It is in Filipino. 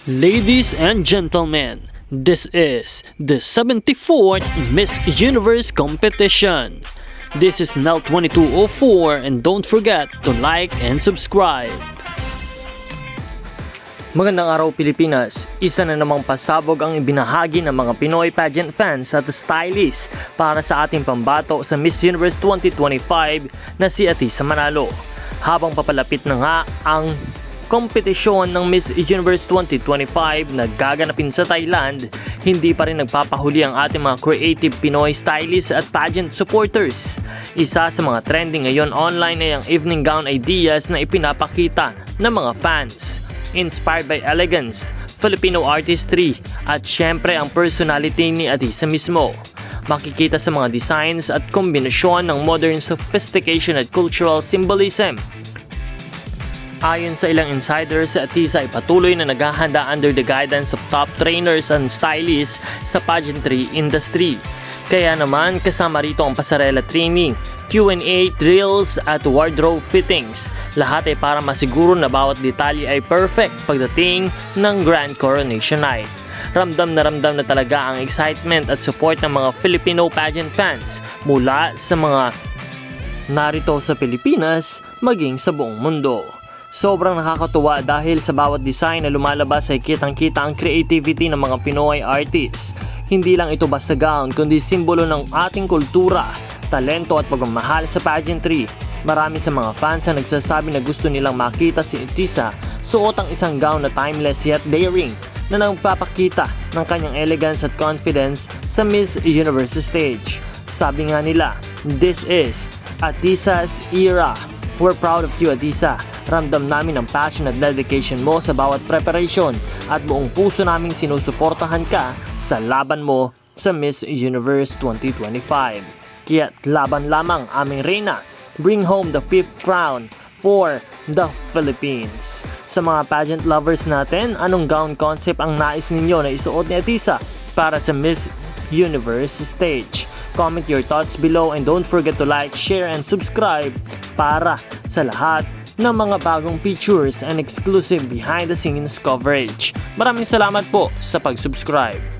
Ladies and gentlemen, this is the 74th Miss Universe competition. This is Nell 2204 and don't forget to like and subscribe. Magandang araw Pilipinas, isa na namang pasabog ang ibinahagi ng mga Pinoy pageant fans at stylists para sa ating pambato sa Miss Universe 2025 na si Atisa Manalo. Habang papalapit na nga ang kompetisyon ng Miss Universe 2025 na gaganapin sa Thailand, hindi pa rin nagpapahuli ang ating mga creative Pinoy stylists at pageant supporters. Isa sa mga trending ngayon online ay ang evening gown ideas na ipinapakita ng mga fans. Inspired by elegance, Filipino artistry at syempre ang personality ni Atisa mismo. Makikita sa mga designs at kombinasyon ng modern sophistication at cultural symbolism. Ayon sa ilang insiders, si Atisa ay patuloy na naghahanda under the guidance of top trainers and stylists sa pageantry industry. Kaya naman kasama rito ang pasarela training, Q&A, drills at wardrobe fittings. Lahat ay para masiguro na bawat detalye ay perfect pagdating ng Grand Coronation Night. Ramdam na talaga ang excitement at support ng mga Filipino pageant fans mula sa mga narito sa Pilipinas maging sa buong mundo. Sobrang nakakatuwa dahil sa bawat design na lumalabas ay kitang-kita ang creativity ng mga Pinoy artists. Hindi lang ito basta gown kundi simbolo ng ating kultura, talento at pagmamahal sa pageantry. Marami sa mga fans ang nagsasabi na gusto nilang makita si Atisa suot ang isang gown na timeless yet daring na nagpapakita ng kanyang elegance at confidence sa Miss Universe stage. Sabi nga nila, this is Atisa's era. We're proud of you, Atisa. Ramdam namin ang passion at dedication mo sa bawat preparation at buong puso naming sinusuportahan ka sa laban mo sa Miss Universe 2025. Kaya't laban lamang aming reyna. Bring home the 5th crown for the Philippines. Sa mga pageant lovers natin, anong gown concept ang nais ninyo na isuot ni Atisa para sa Miss Universe stage? Comment your thoughts below and don't forget to like, share, and subscribe para sa lahat ng mga bagong features and exclusive behind the scenes coverage. Maraming salamat po sa pag-subscribe.